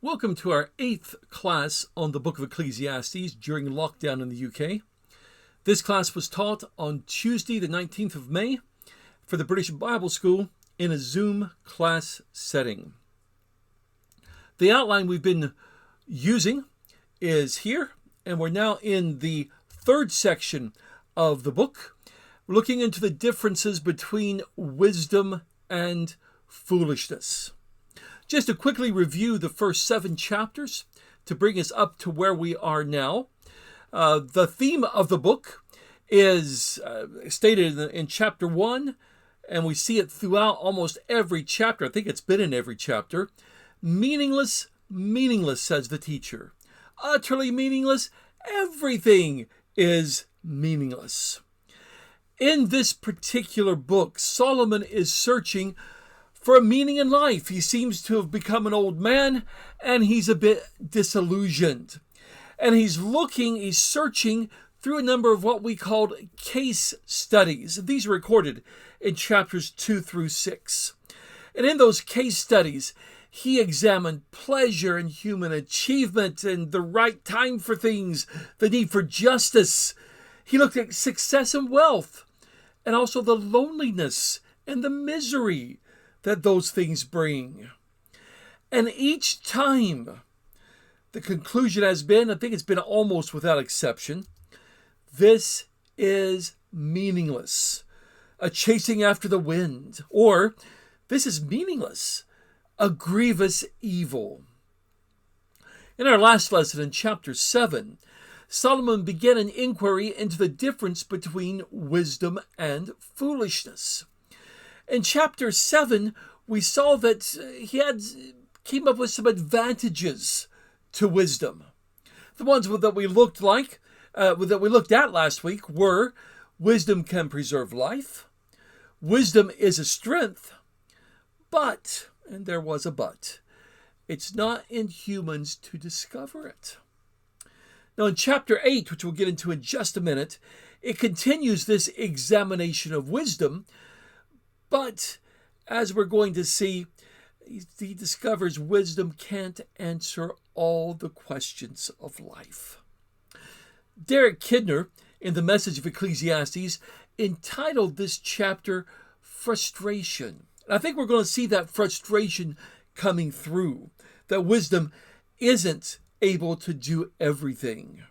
Welcome to our 8th class on the book of Ecclesiastes during lockdown in the UK. This class was taught on Tuesday the 19th of May for the British Bible School in a Zoom class setting. The outline we've been using is here, and we're now in the third section of the book, looking into the differences between wisdom and foolishness. Just to quickly review the first 7 chapters to bring us up to where we are now. The theme of the book is stated in chapter 1, and we see it throughout almost every chapter. I think it's been in every chapter. Meaningless, meaningless, says the teacher. Utterly meaningless, everything is meaningless. In this particular book, Solomon is searching for a meaning in life. He seems to have become an old man, and he's a bit disillusioned. And he's searching through a number of what we called case studies. These are recorded in chapters 2 through 6. And in those case studies, he examined pleasure and human achievement and the right time for things, the need for justice. He looked at success and wealth, and also the loneliness and the misery that those things bring. And each time, the conclusion has been, I think it's been almost without exception, this is meaningless. A chasing after the wind. Or, this is meaningless. A grievous evil. In our last lesson in chapter 7, Solomon began an inquiry into the difference between wisdom and foolishness. In chapter 7, we saw that he came up with some advantages to wisdom. The ones that we looked at last week were: wisdom can preserve life, wisdom is a strength, but, and there was a but, it's not in humans to discover it. Now in chapter 8, which we'll get into in just a minute, it continues this examination of wisdom. But as we're going to see, he discovers wisdom can't answer all the questions of life. Derek Kidner, in the Message of Ecclesiastes, entitled this chapter Frustration. And I think we're going to see that frustration coming through, that wisdom isn't able to do everything.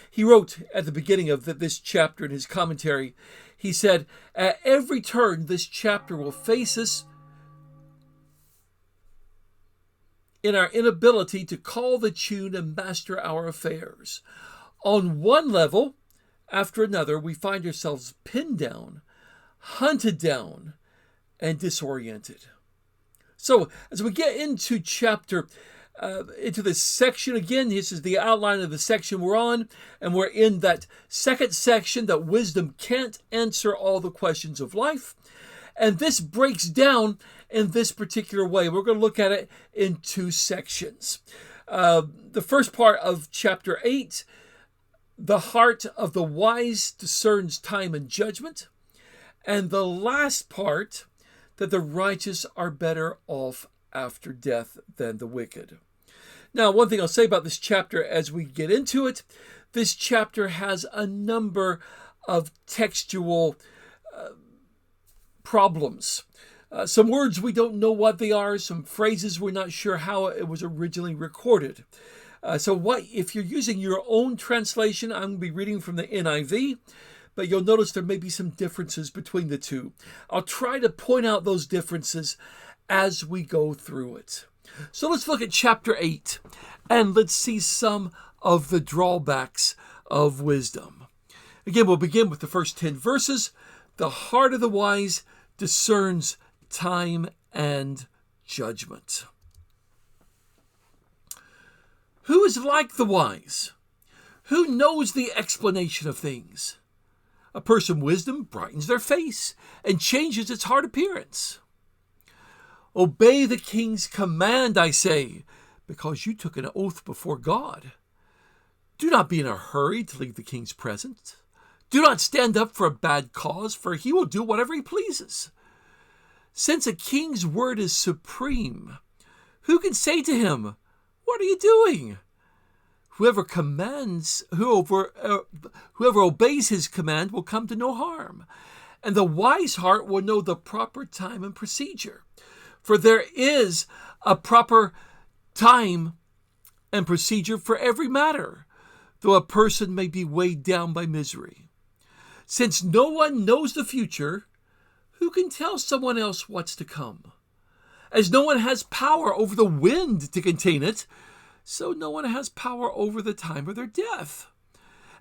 He wrote at the beginning of this chapter in his commentary, he said, "At every turn, this chapter will face us in our inability to call the tune and master our affairs. On one level after another, we find ourselves pinned down, hunted down, and disoriented." So, as we get into into this section again, this is the outline of the section we're on, and we're in that second section, that wisdom can't answer all the questions of life. And this breaks down in this particular way. We're going to look at it in 2 sections. The first part of chapter 8, the heart of the wise discerns time and judgment. And the last part, that the righteous are better off after death than the wicked. Now, one thing I'll say about this chapter as we get into it, this chapter has a number of textual problems. Some words we don't know what they are, some phrases we're not sure how it was originally recorded. So if you're using your own translation, I'm going to be reading from the NIV, but you'll notice there may be some differences between the two. I'll try to point out those differences as we go through it. So let's look at chapter 8, and let's see some of the drawbacks of wisdom. Again, we'll begin with the first 10 verses. The heart of the wise discerns time and judgment. Who is like the wise? Who knows the explanation of things? A person wisdom brightens their face and changes its hard appearance. Obey the king's command, I say, because you took an oath before God. Do not be in a hurry to leave the king's presence. Do not stand up for a bad cause, for he will do whatever he pleases. Since a king's word is supreme, who can say to him, What are you doing? Whoever obeys his command will come to no harm, and the wise heart will know the proper time and procedure. For there is a proper time and procedure for every matter, though a person may be weighed down by misery. Since no one knows the future, who can tell someone else what's to come? As no one has power over the wind to contain it, so no one has power over the time of their death.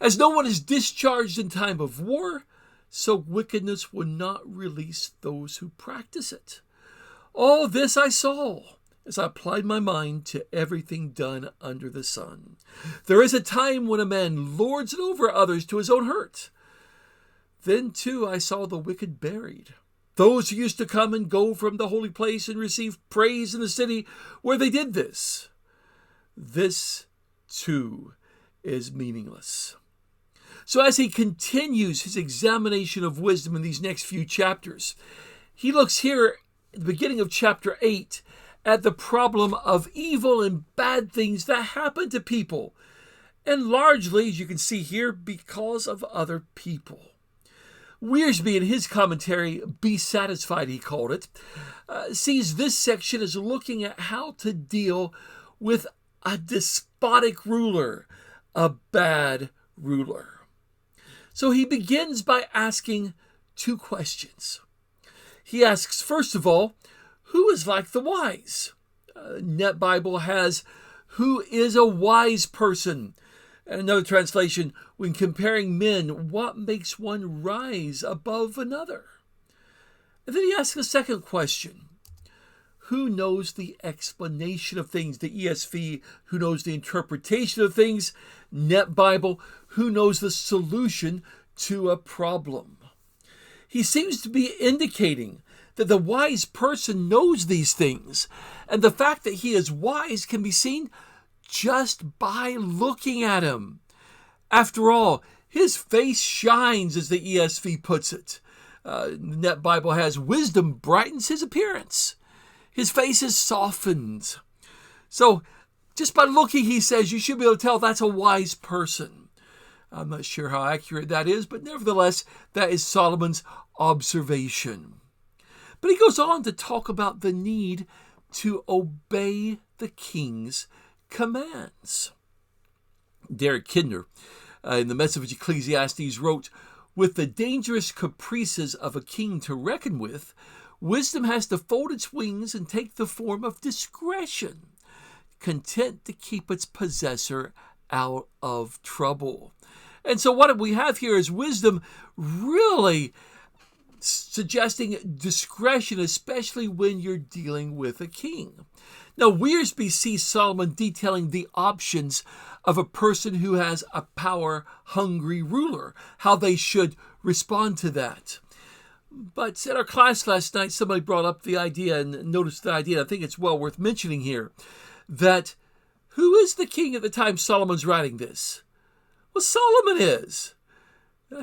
As no one is discharged in time of war, so wickedness will not release those who practice it. All this I saw as I applied my mind to everything done under the sun. There is a time when a man lords it over others to his own hurt. Then, too, I saw the wicked buried. Those who used to come and go from the holy place and receive praise in the city where they did this. This, too, is meaningless. So as he continues his examination of wisdom in these next few chapters, he looks here at the beginning of chapter 8 at the problem of evil and bad things that happen to people, and largely, as you can see here, because of other people. Wiersbe, in his commentary, Be Satisfied, he called it, sees this section as looking at how to deal with a despotic ruler, a bad ruler. So he begins by asking two questions. He asks, first of all, who is like the wise? Net Bible has, who is a wise person? And another translation, when comparing men, what makes one rise above another? And then he asks a second question. Who knows the explanation of things? The ESV, who knows the interpretation of things? Net Bible, who knows the solution to a problem? He seems to be indicating that the wise person knows these things, and the fact that he is wise can be seen just by looking at him. After all, his face shines, as the ESV puts it. Net Bible has, wisdom brightens his appearance. His face is softened. So just by looking, he says, you should be able to tell that's a wise person. I'm not sure how accurate that is, but nevertheless, that is Solomon's observation. But he goes on to talk about the need to obey the king's commands. Derek Kidner, in the Message of Ecclesiastes, wrote, with the dangerous caprices of a king to reckon with, wisdom has to fold its wings and take the form of discretion, content to keep its possessor out of trouble. And so what we have here is wisdom really suggesting discretion, especially when you're dealing with a king. Now, Wiersbe sees Solomon detailing the options of a person who has a power-hungry ruler, how they should respond to that. But at our class last night, somebody brought up the idea, and noticed the idea, I think it's well worth mentioning here, that who is the king at the time Solomon's writing this? Well, Solomon is.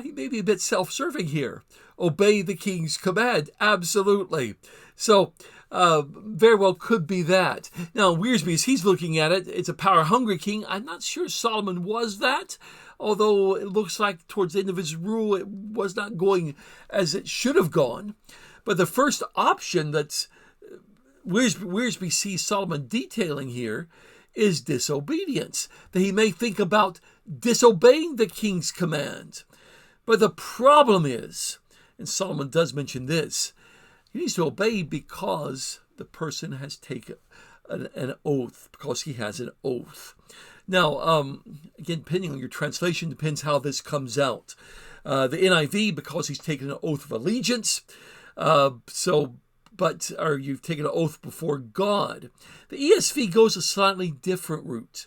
He may be a bit self-serving here. Obey the king's command. Absolutely. So, very well could be that. Now, Wiersbe, as he's looking at it, it's a power-hungry king. I'm not sure Solomon was that, although it looks like towards the end of his rule, it was not going as it should have gone. But the first option that Wiersbe sees Solomon detailing here is disobedience, that he may think about disobeying the king's command. But the problem is, and Solomon does mention this, he needs to obey because the person has taken an oath, because he has an oath. Now, again, depending on your translation, depends how this comes out. The NIV, because he's taken an oath of allegiance, or you've taken an oath before God. The ESV goes a slightly different route,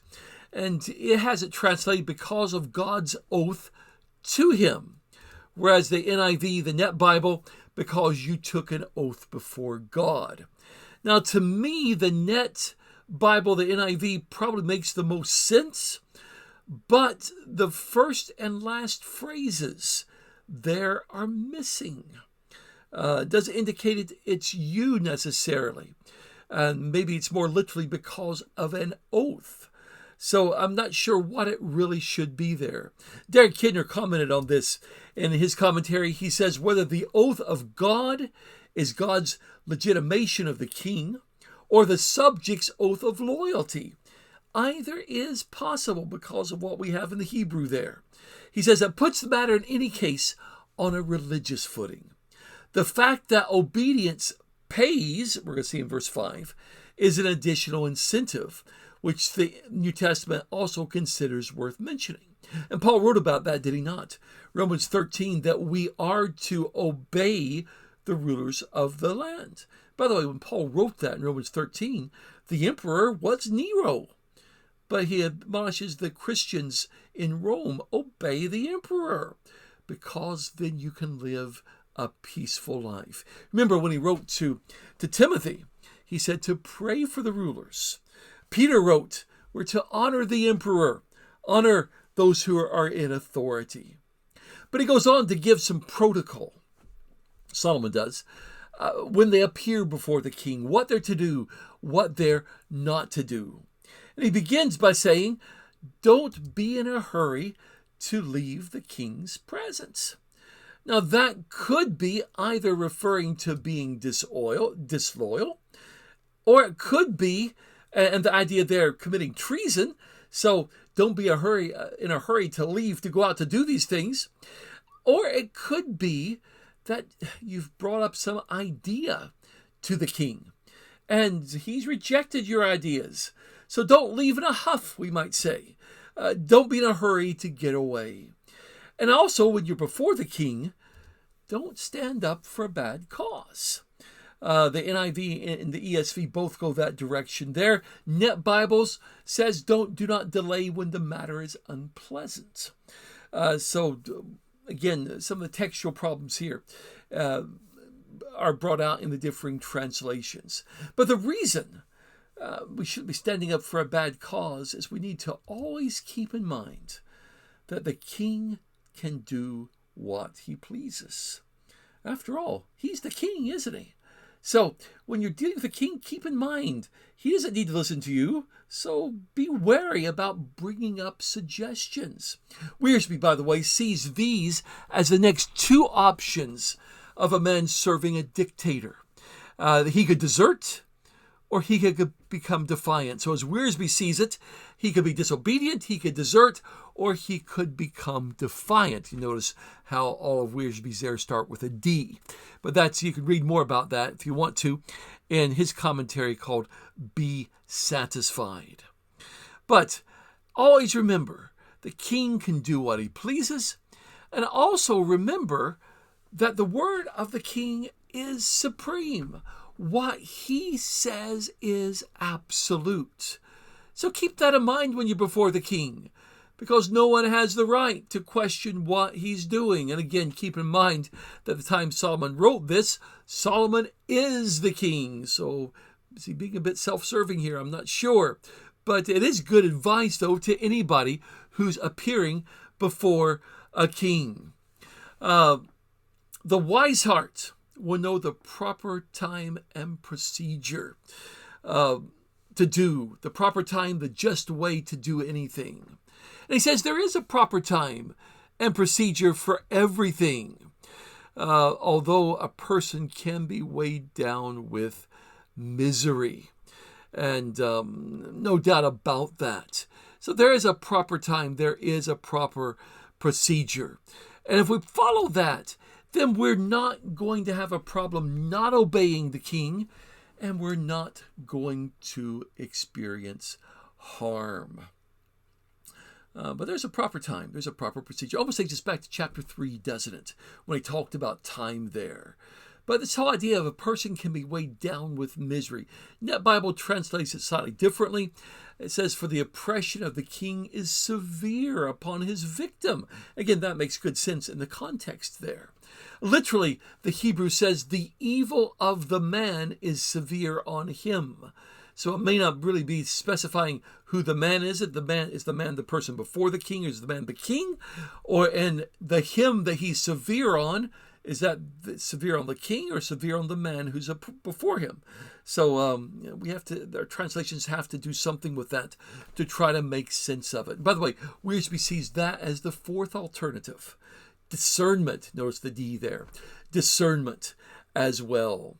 and it has it translated because of God's oath to him. Whereas the NIV, the Net Bible, because you took an oath before God. Now, to me, the Net Bible, the NIV, probably makes the most sense, but the first and last phrases there are missing. Doesn't indicate it's you necessarily. And maybe it's more literally because of an oath. So I'm not sure what it really should be there. Derek Kidner commented on this in his commentary. He says, whether the oath of God is God's legitimation of the king or the subject's oath of loyalty, either is possible because of what we have in the Hebrew there. He says that puts the matter in any case on a religious footing. The fact that obedience pays, we're going to see in verse 5, is an additional incentive, which the New Testament also considers worth mentioning. And Paul wrote about that, did he not? Romans 13, that we are to obey the rulers of the land. By the way, when Paul wrote that in Romans 13, the emperor was Nero. But he admonishes the Christians in Rome, obey the emperor, because then you can live a peaceful life. Remember when he wrote to Timothy, he said to pray for the rulers. Peter wrote, we're to honor the emperor, honor those who are in authority. But he goes on to give some protocol, Solomon does, when they appear before the king, what they're to do, what they're not to do. And he begins by saying, don't be in a hurry to leave the king's presence. Now that could be either referring to being disloyal, or it could be, and the idea there, committing treason. So don't be in a hurry to leave to go out to do these things. Or it could be that you've brought up some idea to the king and he's rejected your ideas. So don't leave in a huff, we might say. Don't be in a hurry to get away. And also, when you're before the king, don't stand up for a bad cause. The NIV and the ESV both go that direction there. Net Bibles says do not delay when the matter is unpleasant. So again, some of the textual problems here are brought out in the differing translations. But the reason we shouldn't be standing up for a bad cause is we need to always keep in mind that the king can do what he pleases. After all, he's the king, isn't he? So when you're dealing with the king, keep in mind, he doesn't need to listen to you. So be wary about bringing up suggestions. Wiersbe, by the way, sees these as the next two options of a man serving a dictator. He could desert, or he could become defiant. So as Wiersbe sees it, he could be disobedient, he could desert, or he could become defiant. You notice how all of Wiersbe's there start with a D. But you can read more about that if you want to in his commentary called Be Satisfied. But always remember, the king can do what he pleases, and also remember that the word of the king is supreme. What he says is absolute. So keep that in mind when you're before the king, because no one has the right to question what he's doing. And again, keep in mind that at the time Solomon wrote this, Solomon is the king. So is he being a bit self-serving here? I'm not sure. But it is good advice, though, to anybody who's appearing before a king. The wise heart will know the proper time and procedure to do, the proper time, the just way to do anything. And he says there is a proper time and procedure for everything, although a person can be weighed down with misery. And no doubt about that. So there is a proper time, there is a proper procedure. And if we follow that, then we're not going to have a problem not obeying the king, and we're not going to experience harm. But there's a proper time, there's a proper procedure. Almost takes us back to chapter 3, doesn't it? When he talked about time there. But this whole idea of a person can be weighed down with misery. Net Bible translates it slightly differently. It says, for the oppression of the king is severe upon his victim. Again, that makes good sense in the context there. Literally, the Hebrew says, the evil of the man is severe on him. So it may not really be specifying who the man is. Is the man the person before the king? Is the man the king? And the him that he's severe on Is that severe on the king or severe on the man who's before him? So we have to, our translations have to do something with that to try to make sense of it. By the way, Wiersbe sees that as the fourth alternative. Discernment, notice the D there, discernment as well.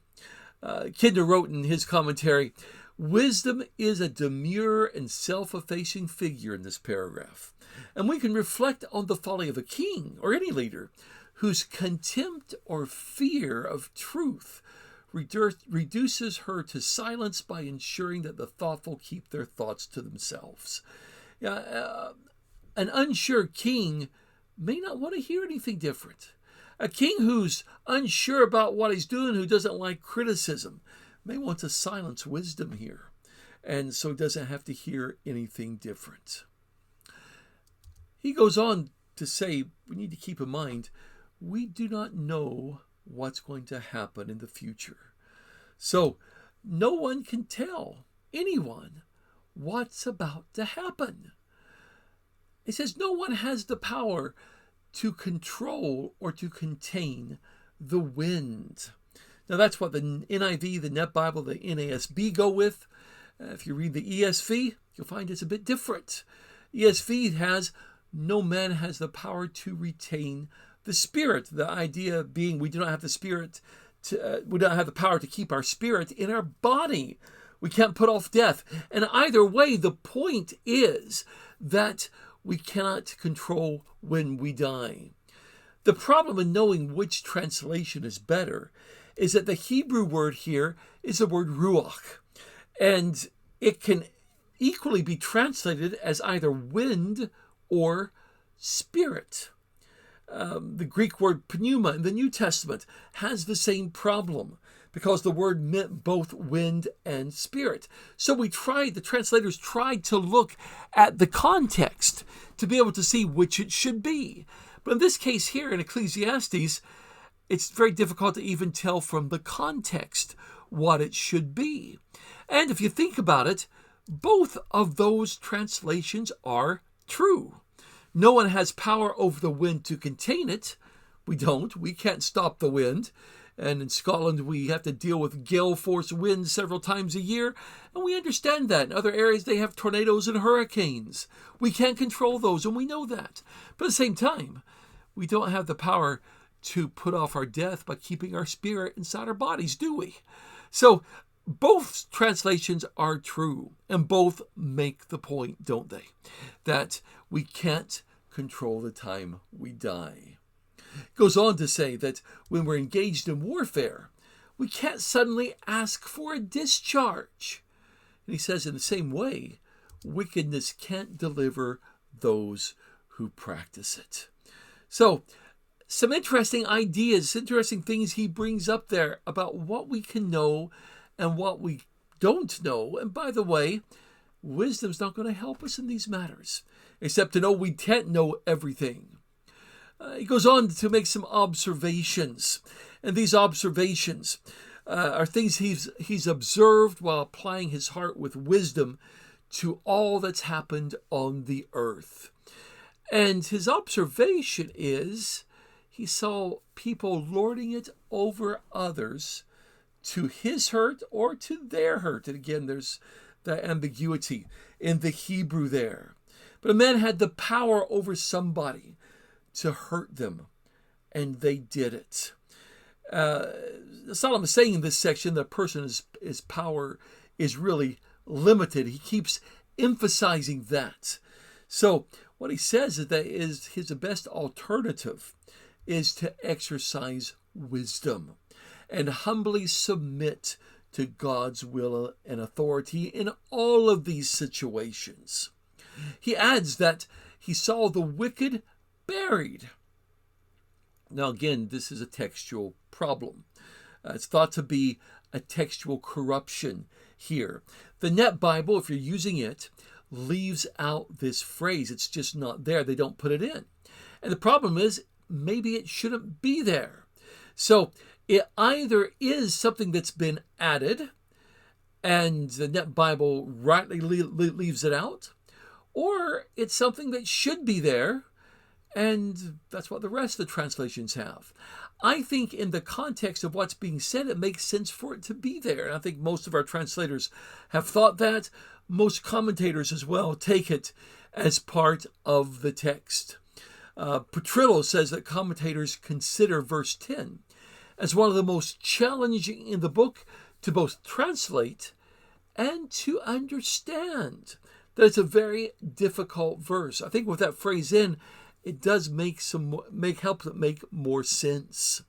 Kidner wrote in his commentary, wisdom is a demure and self-effacing figure in this paragraph. And we can reflect on the folly of a king or any leader whose contempt or fear of truth reduces her to silence by ensuring that the thoughtful keep their thoughts to themselves. An unsure king may not want to hear anything different. A king who's unsure about what he's doing, who doesn't like criticism, may want to silence wisdom here, and so doesn't have to hear anything different. He goes on to say, we need to keep in mind, we do not know what's going to happen in the future. So no one can tell anyone what's about to happen. It says no one has the power to control or to contain the wind. Now that's what the NIV, the Net Bible, the NASB go with. If you read the ESV, you'll find it's a bit different. ESV has no man has the power to retain the spirit. The idea being we do not have the spirit, we don't have the power to keep our spirit in our body. We can't put off death. And either way, the point is that we cannot control when we die. The problem in knowing which translation is better is that the Hebrew word here is the word ruach. And it can equally be translated as either wind or spirit. The Greek word pneuma in the New Testament has the same problem because the word meant both wind and spirit. So the translators tried to look at the context to be able to see which it should be. But in this case here in Ecclesiastes, it's very difficult to even tell from the context what it should be. And if you think about it, both of those translations are true. No one has power over the wind to contain it. We don't. We can't stop the wind. And in Scotland, we have to deal with gale force winds several times a year. And we understand that. In other areas, they have tornadoes and hurricanes. We can't control those, and we know that. But at the same time, we don't have the power to put off our death by keeping our spirit inside our bodies, do we? So both translations are true, and both make the point, don't they? That we can't control the time we die. It goes on to say that when we're engaged in warfare, we can't suddenly ask for a discharge. And he says in the same way, wickedness can't deliver those who practice it. So, some interesting ideas, interesting things he brings up there about what we can know and what we don't know. And by the way, wisdom's not going to help us in these matters, except to know we can't know everything. He goes on to make some observations. And these observations are things he's observed while applying his heart with wisdom to all that's happened on the earth. And his observation is he saw people lording it over others to his hurt or to their hurt. And again, there's that ambiguity in the Hebrew there. But a man had the power over somebody to hurt them, and they did it. Solomon is saying in this section that a person's power is really limited. He keeps emphasizing that. So what he says is that his best alternative is to exercise wisdom and humbly submit to God's will and authority in all of these situations. He adds that he saw the wicked buried. Now again, this is a textual problem. It's thought to be a textual corruption here. The Net Bible, if you're using it, leaves out this phrase. It's just not there. They don't put it in. And the problem is, maybe it shouldn't be there. So it either is something that's been added and the Net Bible rightly leaves it out, or it's something that should be there, and that's what the rest of the translations have. I think in the context of what's being said, it makes sense for it to be there. And I think most of our translators have thought that. Most commentators as well take it as part of the text. Petrillo says that commentators consider verse 10 as one of the most challenging in the book to both translate and to understand. That it's a very difficult verse. I think with that phrase in, it does help it make more sense.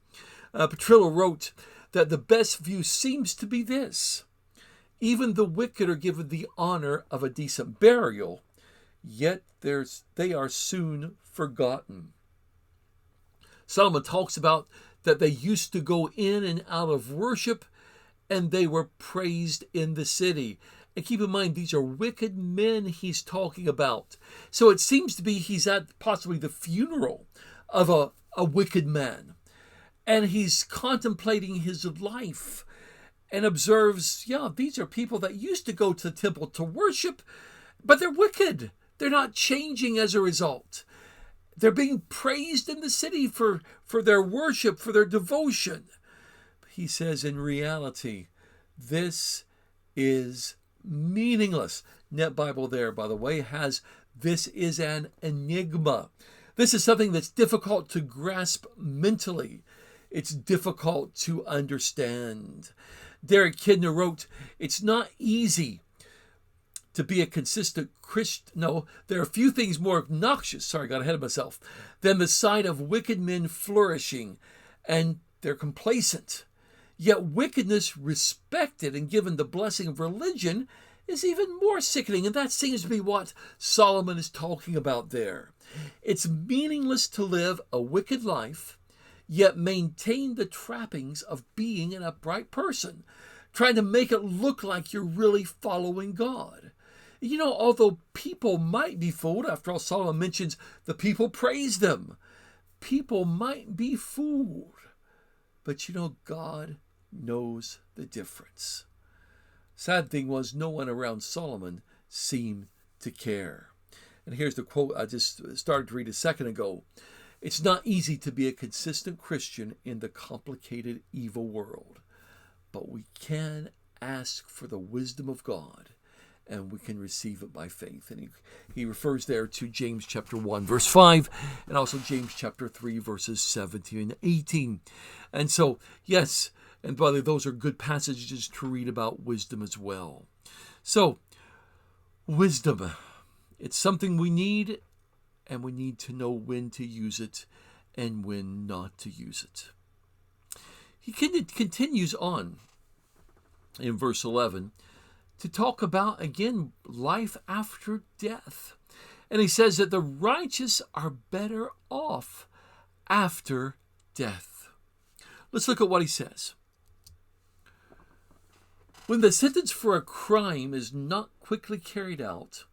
Petrillo wrote that the best view seems to be this: even the wicked are given the honor of a decent burial, yet they are soon forgotten. Solomon talks about that they used to go in and out of worship, and they were praised in the city. And keep in mind, these are wicked men he's talking about. So it seems to be he's at possibly the funeral of a wicked man. And he's contemplating his life and observes, these are people that used to go to the temple to worship, but they're wicked. They're not changing as a result. They're being praised in the city for their worship, for their devotion. He says, in reality, this is meaningless. Net Bible there, by the way, has this is an enigma. This is something that's difficult to grasp mentally. It's difficult to understand. Derek Kidner wrote, it's not easy to be a consistent Christian. No, there are few things more obnoxious, got ahead of myself, than the sight of wicked men flourishing, and they're complacent. Yet wickedness respected and given the blessing of religion is even more sickening. And that seems to be what Solomon is talking about there. It's meaningless to live a wicked life, yet maintain the trappings of being an upright person, trying to make it look like you're really following God. Although people might be fooled, after all, Solomon mentions the people praise them. People might be fooled, but God knows the difference. Sad thing was, no one around Solomon seemed to care. And here's the quote I just started to read a second ago. It's not easy to be a consistent Christian in the complicated, evil world, but we can ask for the wisdom of God, and we can receive it by faith. And he refers there to James chapter 1, verse 5, and also James chapter 3, verses 17 and 18. And so, yes, and by the way, those are good passages to read about wisdom as well. So, wisdom, it's something we need, and we need to know when to use it and when not to use it. He continues on in verse 11 to talk about, again, life after death. And he says that the righteous are better off after death. Let's look at what he says. When the sentence for a crime is not quickly carried out,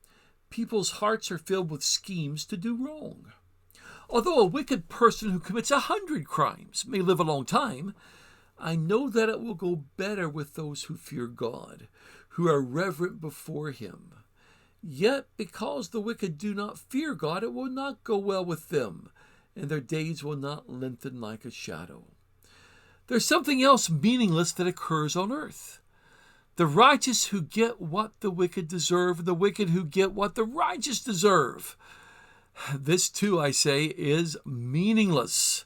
people's hearts are filled with schemes to do wrong. Although a wicked person who commits 100 crimes may live a long time, I know that it will go better with those who fear God, who are reverent before him. Yet because the wicked do not fear God, it will not go well with them, and their days will not lengthen like a shadow. There's something else meaningless that occurs on earth. The righteous who get what the wicked deserve, the wicked who get what the righteous deserve. This too, I say, is meaningless.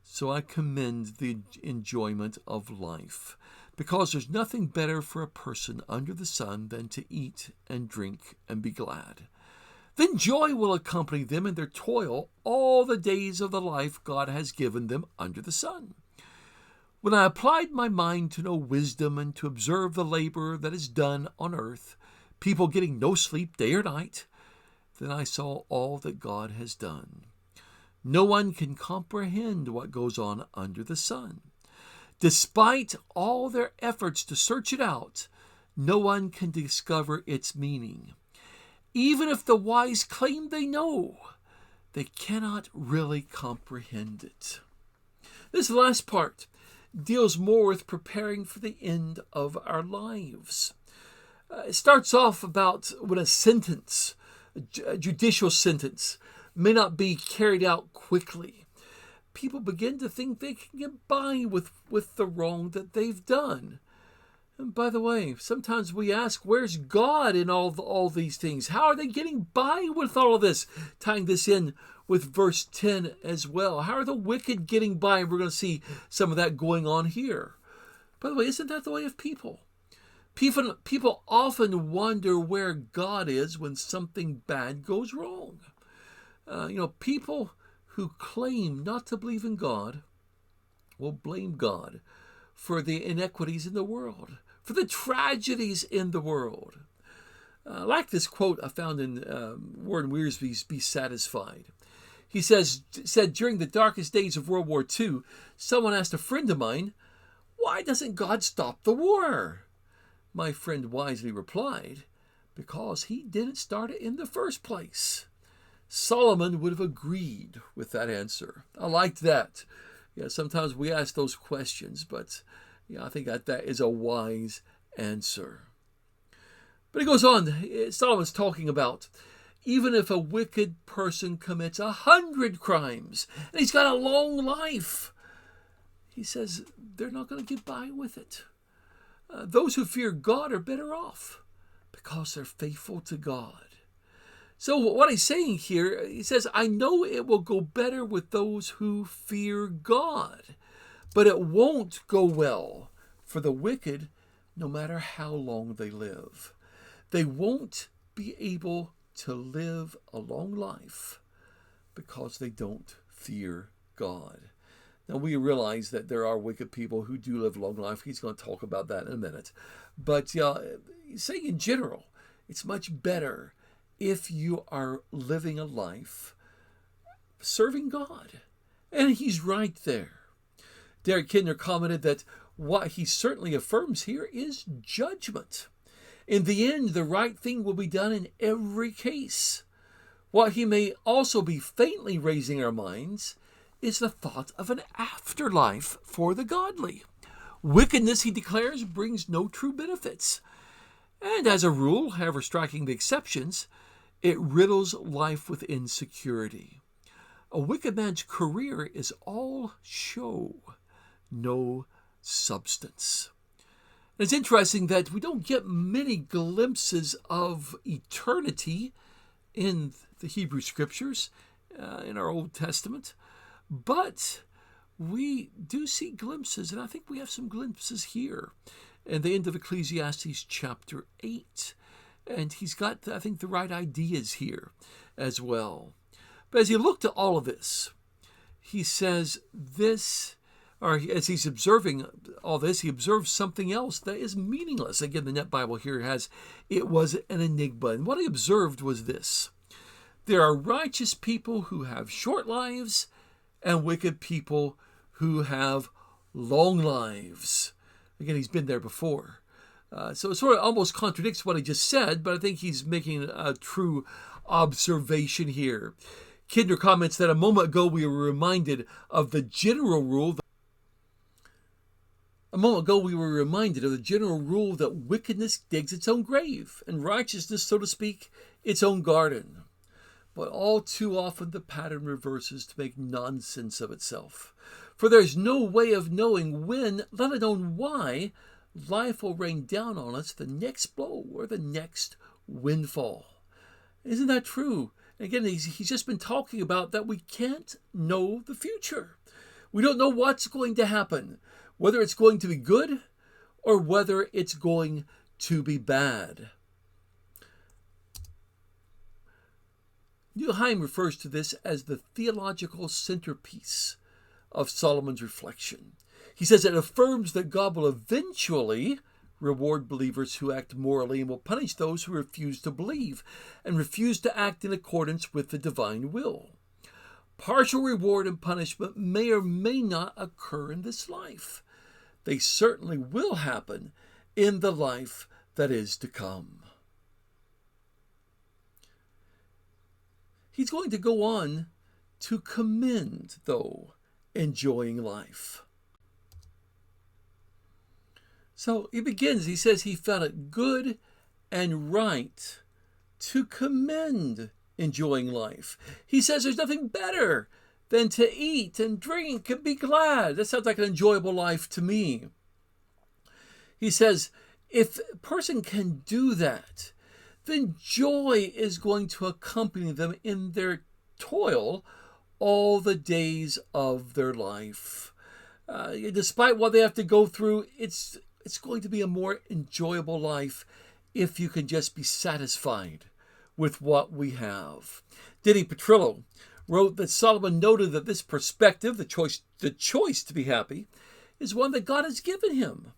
So I commend the enjoyment of life, because there's nothing better for a person under the sun than to eat and drink and be glad. Then joy will accompany them in their toil all the days of the life God has given them under the sun. When I applied my mind to know wisdom and to observe the labor that is done on earth, people getting no sleep day or night, then I saw all that God has done. No one can comprehend what goes on under the sun. Despite all their efforts to search it out, no one can discover its meaning. Even if the wise claim they know, they cannot really comprehend it. This last part deals more with preparing for the end of our lives. It starts off about when a sentence, a judicial sentence, may not be carried out quickly. people begin to think they can get by with the wrong that they've done. And by the way, sometimes we ask, where's God in all these things? How are they getting by with all of this? Tying this in with verse 10 as well. How are the wicked getting by? And we're going to see some of that going on here. By the way, isn't that the way of people? People often wonder where God is when something bad goes wrong. People who claim not to believe in God will blame God for the inequities in the world, for the tragedies in the world. I like this quote I found in Warren Wiersbe's Be Satisfied. He said, during the darkest days of World War II, someone asked a friend of mine, "Why doesn't God stop the war?" My friend wisely replied, "Because he didn't start it in the first place." Solomon would have agreed with that answer. I liked that. Yeah, sometimes we ask those questions, but I think that is a wise answer. But he goes on. Solomon's talking about even if a wicked person commits 100 crimes and he's got a long life, he says they're not going to get by with it. Those who fear God are better off because they're faithful to God. So what he's saying here, he says, I know it will go better with those who fear God, but it won't go well for the wicked no matter how long they live. They won't be able to live a long life because they don't fear God. Now, we realize that there are wicked people who do live a long life. He's going to talk about that in a minute. But saying in general, it's much better if you are living a life serving God. And he's right there. Derek Kidner commented that what he certainly affirms here is judgment. In the end, the right thing will be done in every case. What he may also be faintly raising our minds is the thought of an afterlife for the godly. Wickedness, he declares, brings no true benefits. And as a rule, however striking the exceptions, it riddles life with insecurity. A wicked man's career is all show, no substance. And it's interesting that we don't get many glimpses of eternity in the Hebrew Scriptures, in our Old Testament, but we do see glimpses, and I think we have some glimpses here in the end of Ecclesiastes chapter 8. And he's got, I think, the right ideas here as well. But as you look to all of this, he says this, or as he's observing all this, he observes something else that is meaningless. Again, the Net Bible here has, it was an enigma. And what he observed was this: there are righteous people who have short lives and wicked people who have long lives. Again, he's been there before. So it sort of almost contradicts what he just said, but I think he's making a true observation here. Kidner comments that a moment ago we were reminded of the general rule. That wickedness digs its own grave, and righteousness, so to speak, its own garden. But all too often the pattern reverses to make nonsense of itself. For there's no way of knowing when, let alone why, life will rain down on us the next blow or the next windfall. Isn't that true? Again, he's just been talking about that we can't know the future. We don't know what's going to happen, whether it's going to be good or whether it's going to be bad. Neuheim refers to this as the theological centerpiece of Solomon's reflection. He says it affirms that God will eventually reward believers who act morally and will punish those who refuse to believe and refuse to act in accordance with the divine will. Partial reward and punishment may or may not occur in this life. They certainly will happen in the life that is to come. He's going to go on to commend, though, enjoying life. So he begins, he says he felt it good and right to commend enjoying life. He says there's nothing better than to eat and drink and be glad. That sounds like an enjoyable life to me. He says, if a person can do that, then joy is going to accompany them in their toil all the days of their life. Despite what they have to go through, it's going to be a more enjoyable life if you can just be satisfied with what we have. Denny Petrillo wrote that Solomon noted that this perspective, the choice to be happy, is one that God has given him,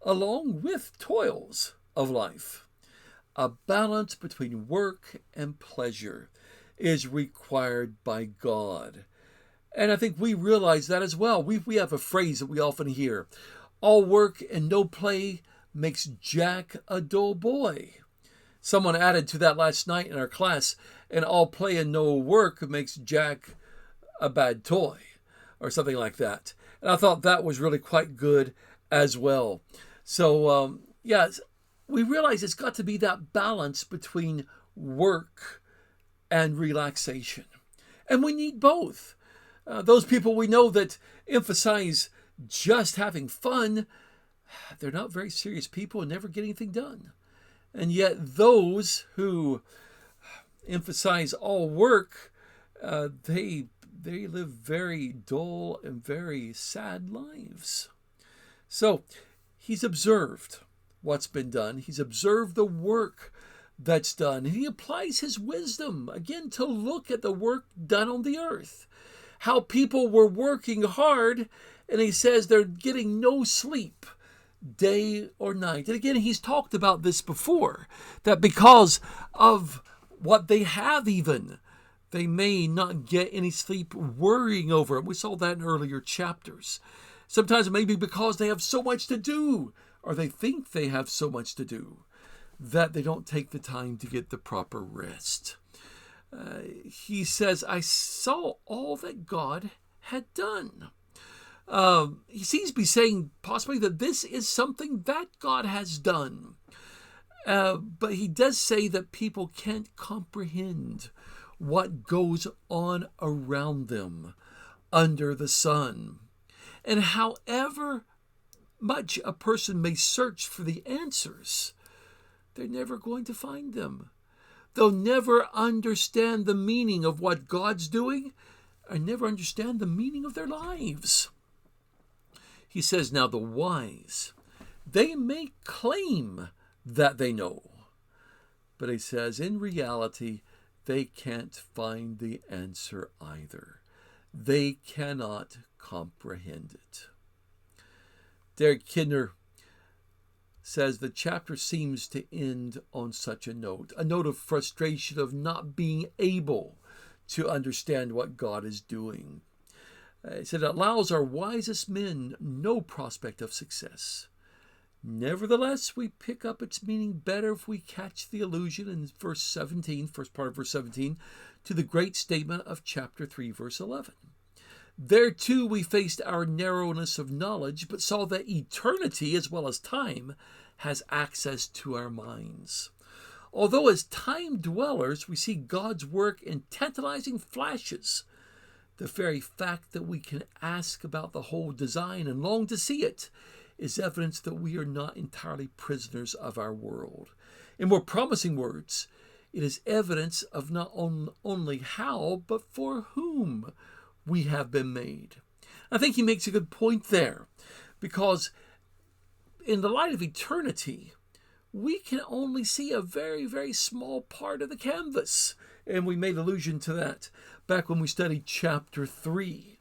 along with toils of life. A balance between work and pleasure is required by God. And I think we realize that as well. We have a phrase that we often hear: all work and no play makes Jack a dull boy. Someone added to that last night in our class, and all play and no work makes Jack a bad toy, or something like that. And I thought that was really quite good as well. So, we realize it's got to be that balance between work and relaxation. And we need both. Those people we know that emphasize just having fun, they're not very serious people and never get anything done. And yet those who emphasize all work, they live very dull and very sad lives. So he's observed what's been done. He's observed the work that's done. And he applies his wisdom, again, to look at the work done on the earth. How people were working hard, and he says they're getting no sleep day or night. And again, he's talked about this before, that because of what they have even, they may not get any sleep worrying over it. We saw that in earlier chapters. Sometimes it may be because they have so much to do, or they think they have so much to do, that they don't take the time to get the proper rest. He says, I saw all that God had done. He seems to be saying possibly that this is something that God has done. But he does say that people can't comprehend what goes on around them under the sun. And however much a person may search for the answers, they're never going to find them. They'll never understand the meaning of what God's doing, or never understand the meaning of their lives. He says, now the wise, they may claim that they know, but he says, in reality, they can't find the answer either. They cannot comprehend it. Derek Kidner says the chapter seems to end on such a note of frustration of not being able to understand what God is doing. He said it allows our wisest men no prospect of success. Nevertheless, we pick up its meaning better if we catch the allusion in verse 17, first part of verse 17, to the great statement of chapter 3, verse 11. There too we faced our narrowness of knowledge, but saw that eternity as well as time has access to our minds. Although as time dwellers we see God's work in tantalizing flashes, the very fact that we can ask about the whole design and long to see it is evidence that we are not entirely prisoners of our world. In more promising words, it is evidence of not only how, but for whom we have been made. I think he makes a good point there, because in the light of eternity, we can only see a very, very small part of the canvas. And we made allusion to that back when we studied chapter 3.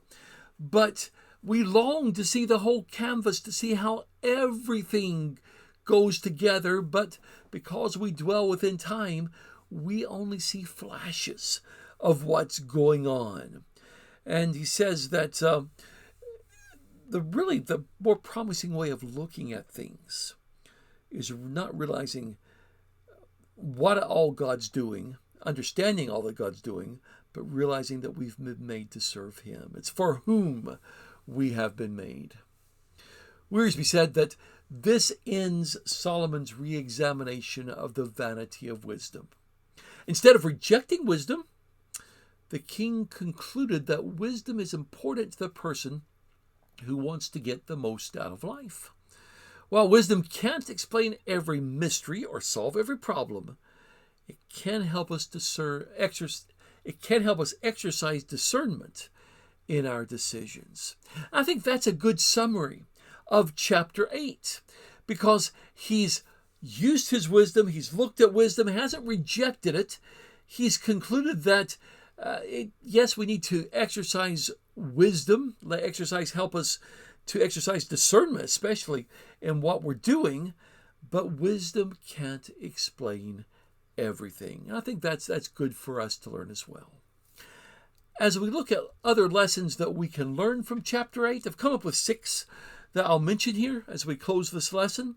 But we long to see the whole canvas, to see how everything goes together. But because we dwell within time, we only see flashes of what's going on. And he says that the more promising way of looking at things is not realizing what all God's doing, understanding all that God's doing, but realizing that we've been made to serve him. It's for whom we have been made. Wiersbe said that this ends Solomon's re-examination of the vanity of wisdom. Instead of rejecting wisdom, the king concluded that wisdom is important to the person who wants to get the most out of life. While wisdom can't explain every mystery or solve every problem, it can help us exercise discernment in our decisions. I think that's a good summary of chapter 8, because he's used his wisdom, he's looked at wisdom, hasn't rejected it. He's concluded that yes, we need to exercise wisdom. Let exercise help us to exercise discernment, especially in what we're doing, but wisdom can't explain everything. I think that's good for us to learn as well. As we look at other lessons that we can learn from chapter 8, I've come up with 6 that I'll mention here as we close this lesson.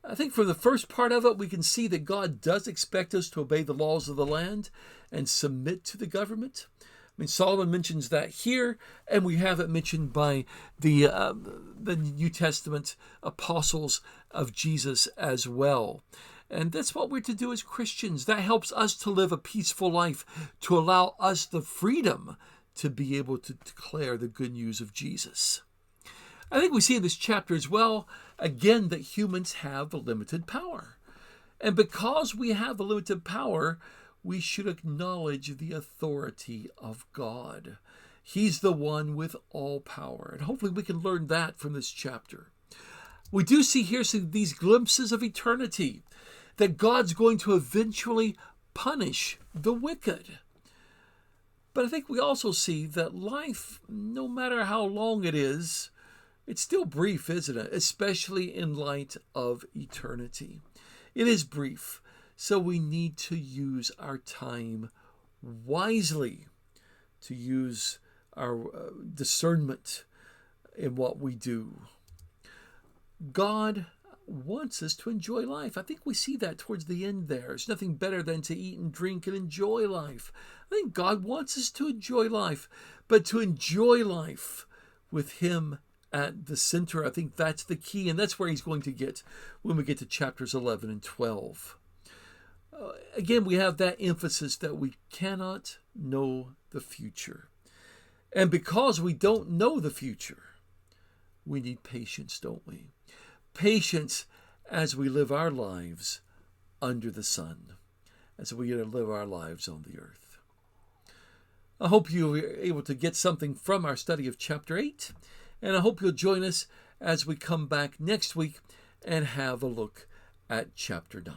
I think from the first part of it, we can see that God does expect us to obey the laws of the land and submit to the government. I mean, Solomon mentions that here, and we have it mentioned by the New Testament apostles of Jesus as well. And that's what we're to do as Christians. That helps us to live a peaceful life, to allow us the freedom to be able to declare the good news of Jesus. I think we see in this chapter as well, again, that humans have a limited power. And because we have a limited power, we should acknowledge the authority of God. He's the one with all power. And hopefully we can learn that from this chapter. We do see here these glimpses of eternity, that God's going to eventually punish the wicked. But I think we also see that life, no matter how long it is, it's still brief, isn't it? Especially in light of eternity. It is brief, so we need to use our time wisely, to use our discernment in what we do. God wants us to enjoy life. I think we see that towards the end there. It's nothing better than to eat and drink and enjoy life. I think God wants us to enjoy life, but to enjoy life with Him at the center. I think that's the key, and that's where He's going to get when we get to chapters 11 and 12. Again, we have that emphasis that we cannot know the future. And because we don't know the future, we need patience, don't we? Patience as we live our lives under the sun, as we live our lives on the earth. I hope you were able to get something from our study of chapter 8, and I hope you'll join us as we come back next week and have a look at chapter 9.